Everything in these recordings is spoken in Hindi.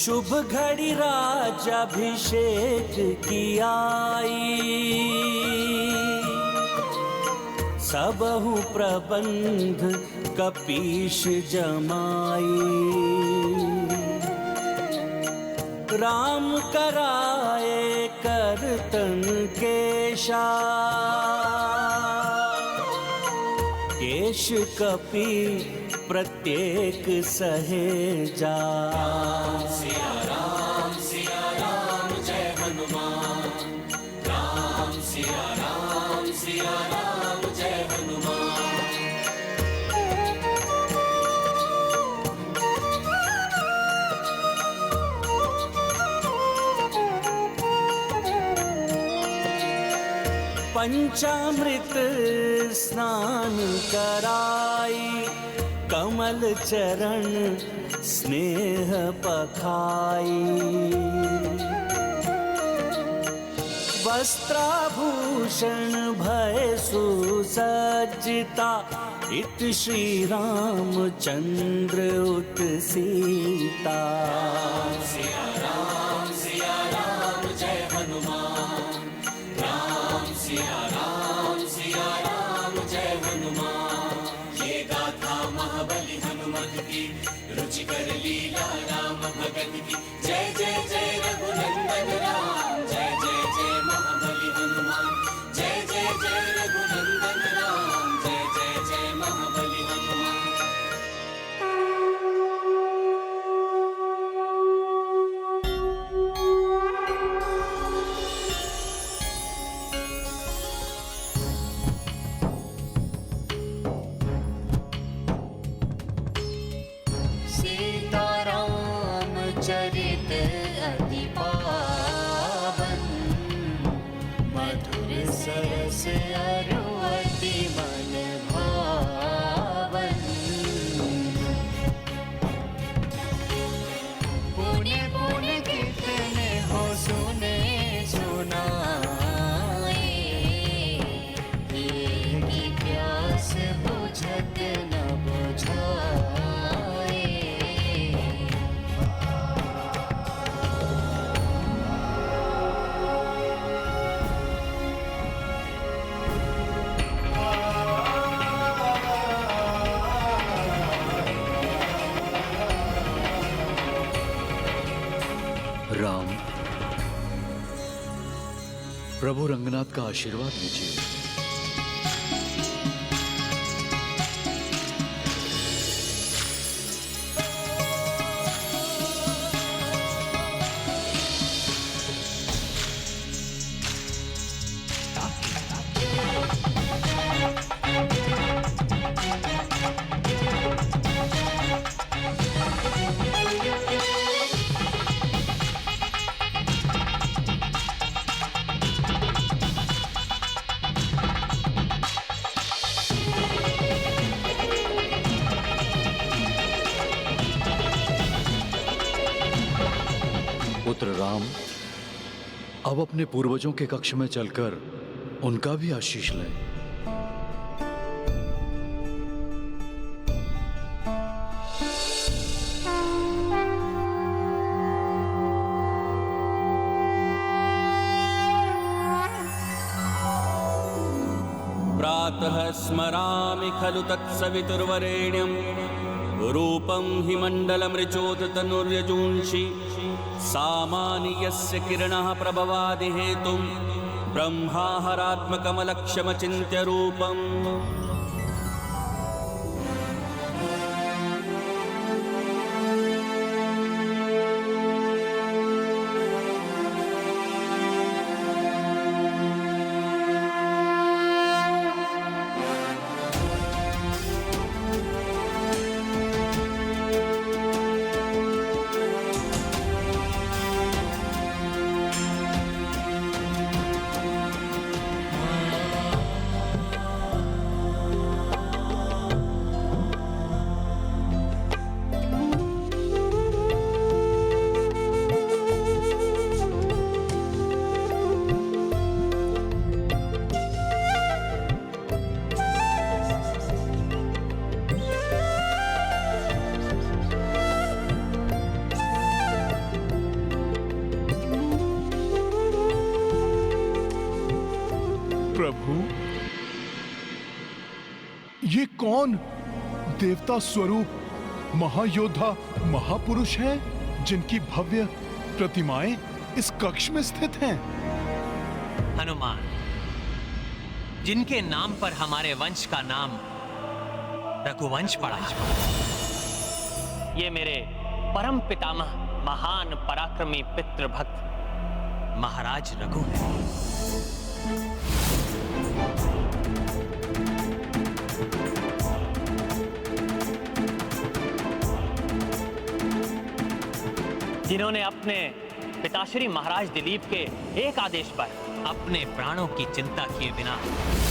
शुभ घड़ी राजाभिषेक की आई, सबहु प्रबंध कपीश जमाई। राम कराए करतन केशा, केश कपि प्रत्येक सहेजा। सिया राम जय हनुमान, राम सिया राम जय हनुमान। पंचामृत स्नान कराई, कमल चरण स्नेह पखाई। वस्त्राभूषण भय सुसज्जिता, इत श्री रामचंद्र उत सीता। सिया राम जय हनुमान, राम सिया राम जय हनुमान। ये गाथा महाबली हनुमत की, रुचिकर लीला राम भगत की। जय जय जय रघुनंदन राम, जय जय जय महाबली हनुमान। जय जय जय रघुनंदन राम, जय जय जय महाबली हनुमान। चरित अति पावन, मधुर सरस अरु अति मन भावन। पुण्य पुण्य कितने हो सुने सुनाए, की प्यास बुझत न बुझाए। राम, प्रभु रंगनाथ का आशीर्वाद लीजिए। पुत्र राम, अब अपने पूर्वजों के कक्ष में चलकर उनका भी आशीष लें। प्रातः स्मरामि खलु तत्सवितुर्वरेण्यं, रूपं हि मण्डलमृचोदतनुर्यजूंषि। सामानि यस्य किरणः प्रभवादि हेतुं, ब्रह्माहरात्मकमलक्ष्यमचिन्त्य रूपम्। ये कौन देवता स्वरूप महायोद्धा महापुरुष हैं जिनकी भव्य प्रतिमाएं इस कक्ष में स्थित हैं? हनुमान, जिनके नाम पर हमारे वंश का नाम रघुवंश पड़ा। ये मेरे परम पितामह महान पराक्रमी पितृभक्त महाराज रघु हैं। जिन्होंने अपने पिताश्री महाराज दिलीप के एक आदेश पर अपने प्राणों की चिंता किए बिना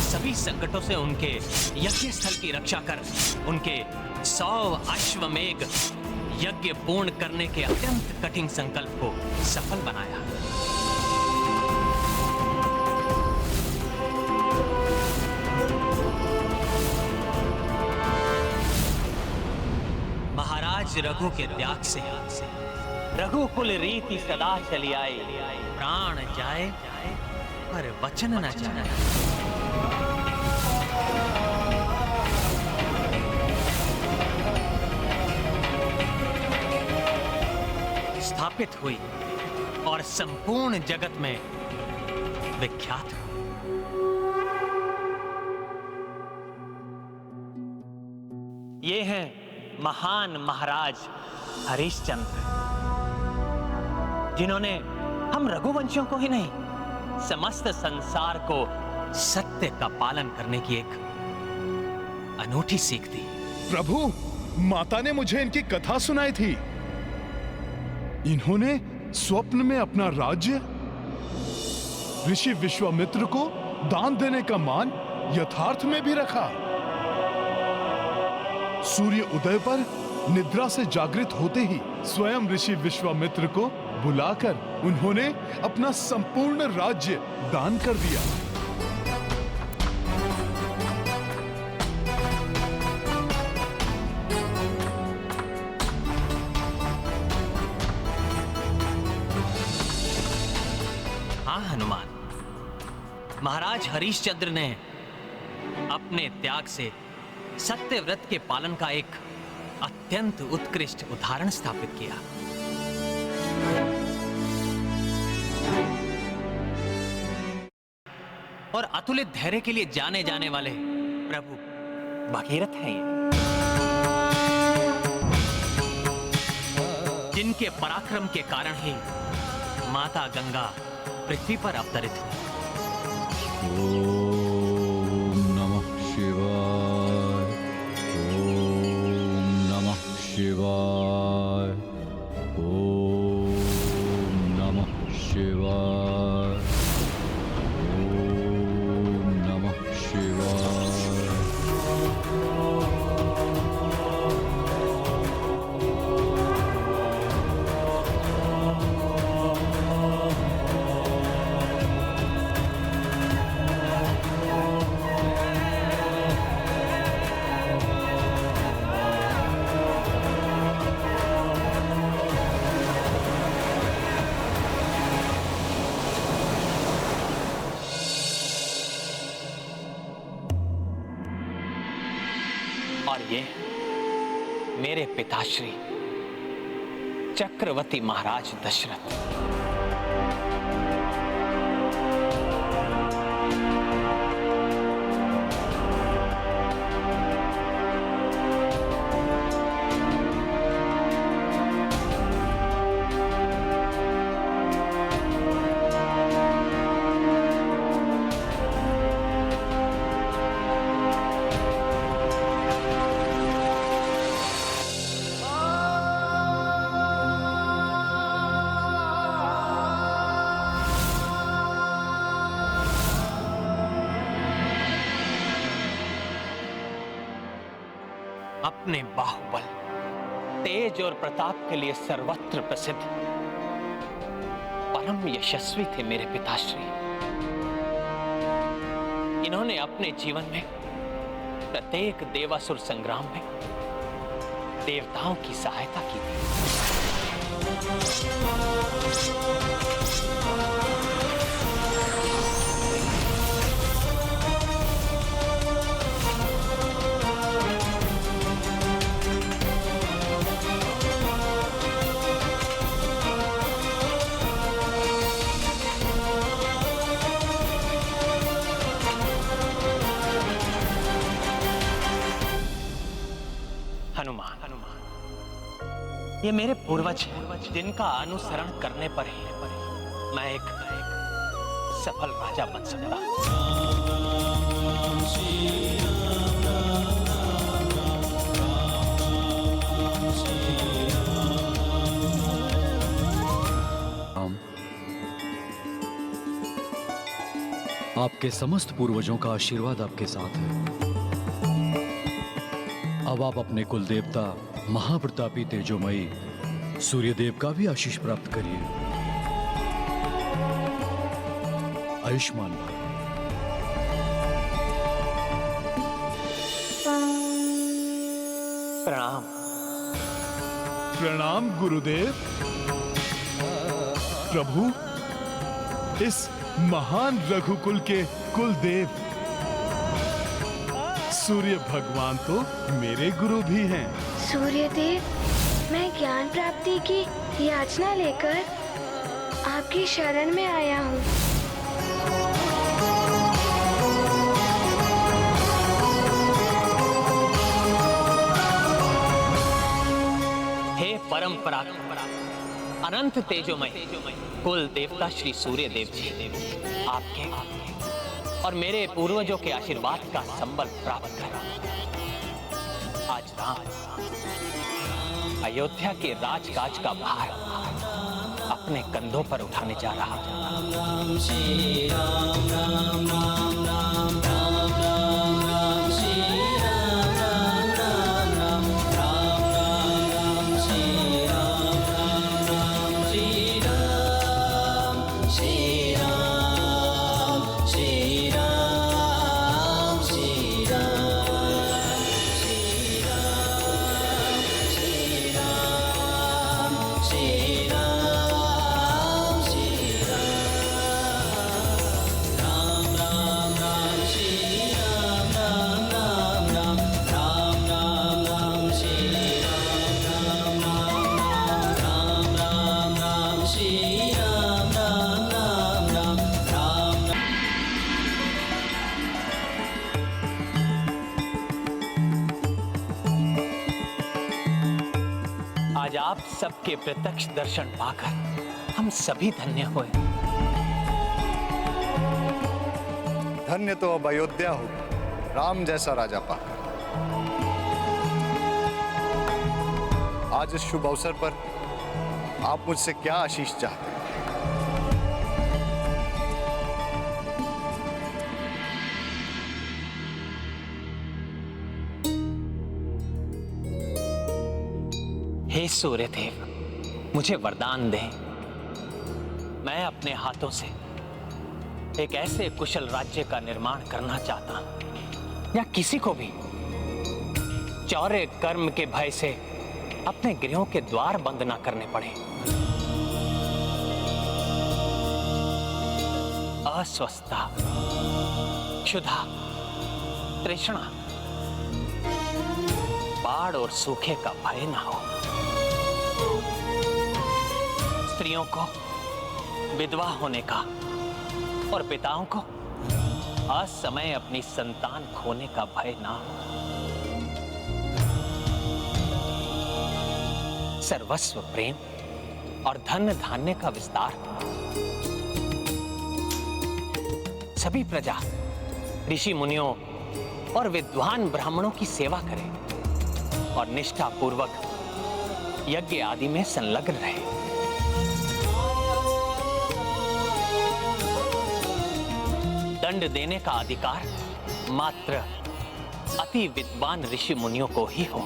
सभी संकटों से उनके यज्ञ स्थल की रक्षा कर उनके 100 अश्वमेघ यज्ञ पूर्ण करने के अत्यंत कठिन संकल्प को सफल बनाया। महाराज रघु के त्याग से रघुकुल रीति सदा चली आई, प्राण जाए पर वचन न जाए। स्थापित हुई और संपूर्ण जगत में विख्यात हुई। ये हैं महान महाराज हरिश्चंद्र, जिन्होंने हम रघुवंशियों को ही नहीं समस्त संसार को सत्य का पालन करने की एक अनूठी सीख दी। प्रभु, माता ने मुझे इनकी कथा सुनाई थी। इन्होंने स्वप्न में अपना राज्य ऋषि विश्वामित्र को दान देने का मान यथार्थ में भी रखा। सूर्य उदय पर निद्रा से जागृत होते ही स्वयं ऋषि विश्वामित्र को बुलाकर उन्होंने अपना संपूर्ण राज्य दान कर दिया। हाँ हनुमान, महाराज हरिश्चंद्र ने अपने त्याग से सत्य व्रत के पालन का एक अत्यंत उत्कृष्ट उदाहरण स्थापित किया। और अतुलित धैर्य के लिए जाने जाने वाले प्रभु भगीरथ हैं ये, जिनके पराक्रम के कारण ही माता गंगा पृथ्वी पर अवतरित हुई। ओम नमः शिवाय, ओम नमः शिवाय, ओम नमः शिवाय, ओम नमः शिवाय। और ये मेरे पिताश्री चक्रवर्ती महाराज दशरथ। अपने बाहुबल, तेज और प्रताप के लिए सर्वत्र प्रसिद्ध परम यशस्वी थे मेरे पिताश्री। इन्होंने अपने जीवन में प्रत्येक देवासुर संग्राम में देवताओं की सहायता की थी। हनुमान, ये मेरे पूर्वज हैं, जिनका अनुसरण करने पर ही मैं एक सफल राजा बन सकता हूं। आपके समस्त पूर्वजों का आशीर्वाद आपके साथ है। अब आप अपने कुल देवता महाप्रतापी तेजोमयी सूर्यदेव का भी आशीष प्राप्त करिए। आयुष्मान भव। प्रणाम। प्रणाम गुरुदेव। प्रभु, इस महान रघुकुल के कुलदेव सूर्य भगवान तो मेरे गुरु भी हैं। सूर्यदेव, मैं ज्ञान प्राप्ति की याचना लेकर आपकी शरण में आया हूँ। हे परम पराक्रम, अनंत तेजोमय कुल देवता श्री सूर्य देव जी, आपके और मेरे पूर्वजों के आशीर्वाद का संबल प्राप्त कर आज राम अयोध्या के राजकाज का भार अपने कंधों पर उठाने जा रहा हूं। श्री राम राम राम राम राम राम राम श्री राम राम राम राम राम राम श्री राम राम राम श्री राम श्री राम श्री राम श्री राम श्री राम श्री राम श्री राम श्री राम राम राम श्री राम राम राम राम राम राम राम श्री राम राम राम राम राम श्री राम राम राम राम राम। आज आप सबके प्रत्यक्ष दर्शन पाकर हम सभी धन्य हुए। धन्य तो अब अयोध्या हो राम जैसा राजा पाकर। आज इस शुभ अवसर पर आप मुझसे क्या आशीष चाहते हैं? हे सूर्यदेव, मुझे वरदान दें। मैं अपने हाथों से एक ऐसे कुशल राज्य का निर्माण करना चाहता हूं, या किसी को भी चौरे कर्म के भय से अपने गृहों के द्वार बंद ना करने पड़े। अस्वस्थता, क्षुधा, तृष्णा, बाढ़ और सूखे का भय ना हो। स्त्रियों को विधवा होने का और पिताओं को असमय अपनी संतान खोने का भय ना हो। सर्वस्व प्रेम और धन धान्य का विस्तार। सभी प्रजा ऋषि मुनियों और विद्वान ब्राह्मणों की सेवा करें और निष्ठा पूर्वक यज्ञ आदि में संलग्न रहे। दंड देने का अधिकार मात्र अति विद्वान ऋषि मुनियों को ही हो,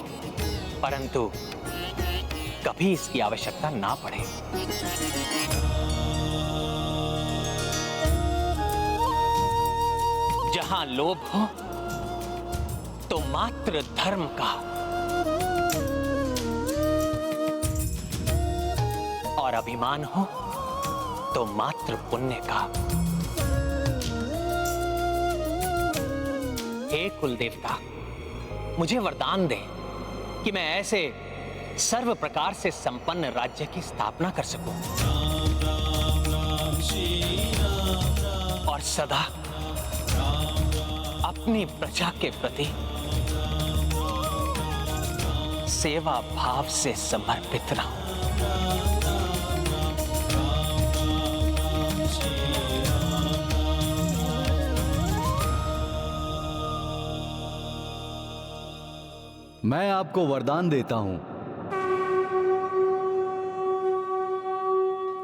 परंतु कभी इसकी आवश्यकता ना पड़े। जहां लोभ हो तो मात्र धर्म का, और अभिमान हो तो मात्र पुण्य का। हे कुल देवता, मुझे वरदान दे कि मैं ऐसे सर्व प्रकार से संपन्न राज्य की स्थापना कर सकूं और सदा अपनी प्रजा के प्रति सेवा भाव से समर्पित रहूं। मैं आपको वरदान देता हूं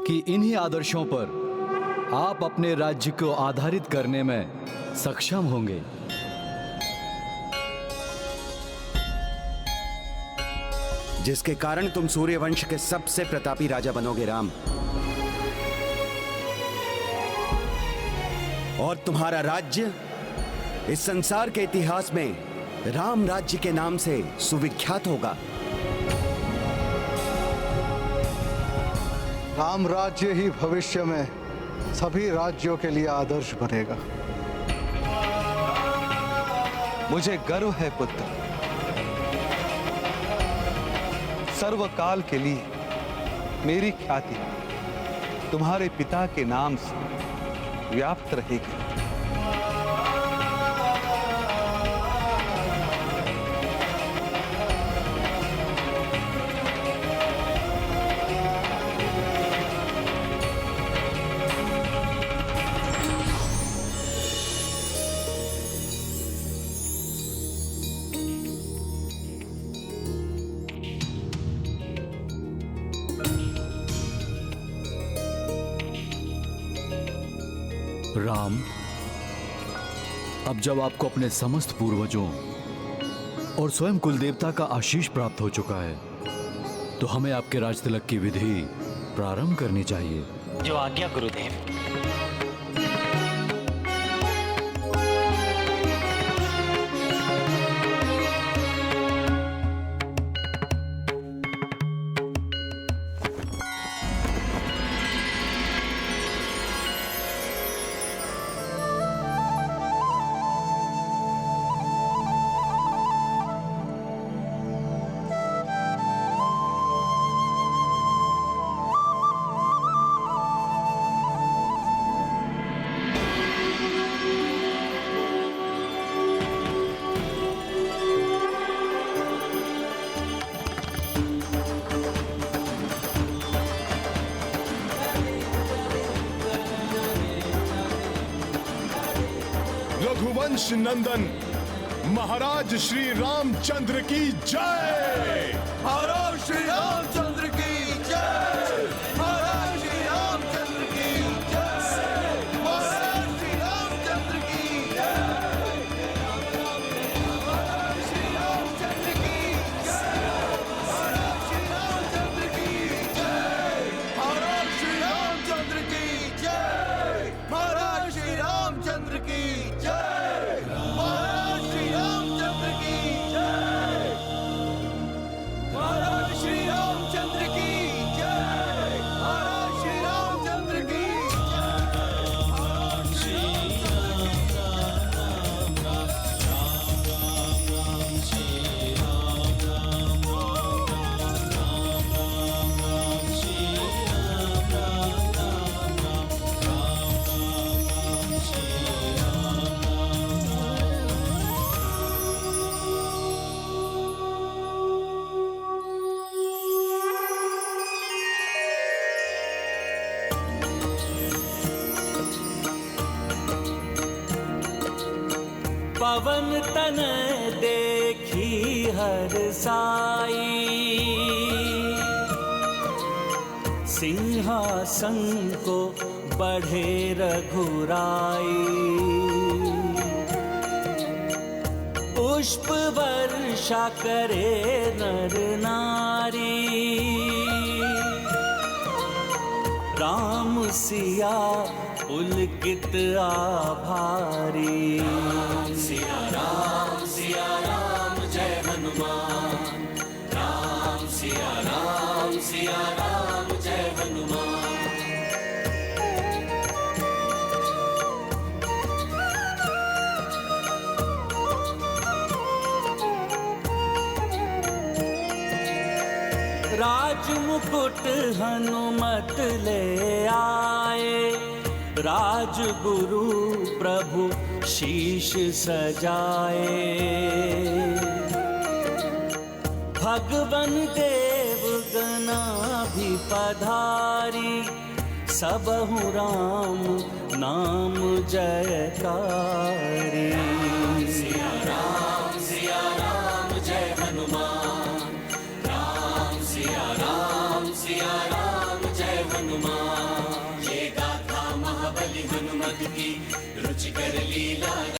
कि इन्हीं आदर्शों पर आप अपने राज्य को आधारित करने में सक्षम होंगे। जिसके कारण तुम सूर्यवंश के सबसे प्रतापी राजा बनोगे राम। और तुम्हारा राज्य इस संसार के इतिहास में राम राज्य के नाम से सुविख्यात होगा। राम राज्य ही भविष्य में सभी राज्यों के लिए आदर्श बनेगा। मुझे गर्व है पुत्र, सर्वकाल के लिए मेरी ख्याति तुम्हारे पिता के नाम से व्याप्त रहेगी। राम, अब जब आपको अपने समस्त पूर्वजों और स्वयं कुलदेवता का आशीष प्राप्त हो चुका है, तो हमें आपके राजतिलक की विधि प्रारंभ करनी चाहिए। जो आज्ञा गुरुदेव। रघुवंश नंदन महाराज श्री रामचंद्र की जय। महाराज श्री रामचंद्र की जय। महाराज श्री रामचंद्र की जय। महाराज श्री रामचंद्र की जय। महाराज श्री रामचंद्र की जय। महाराज श्री रामचंद्र की जय। महाराज श्री रामचंद्र की जय। महाराज श्री रामचंद्र की जय। महाराज श्री रामचंद्र की जय। महाराज श्री रामचंद्र की जय। महाराज श्री रामचंद्र की पवन तन देखी हर साई, सिंहासन को बढ़े रघुराई। पुष्प वर्षा करे नर नारी, राम सिया पुलकित आभारी। सिया राम जय हनुमान। राम सिया राम जय हनुमान। राजमुकुट हनुमत ले आए, राजगुरु प्रभु शीश सजाए। अगबन देव गना भी पधारी, सबहु राम नाम जयकारी।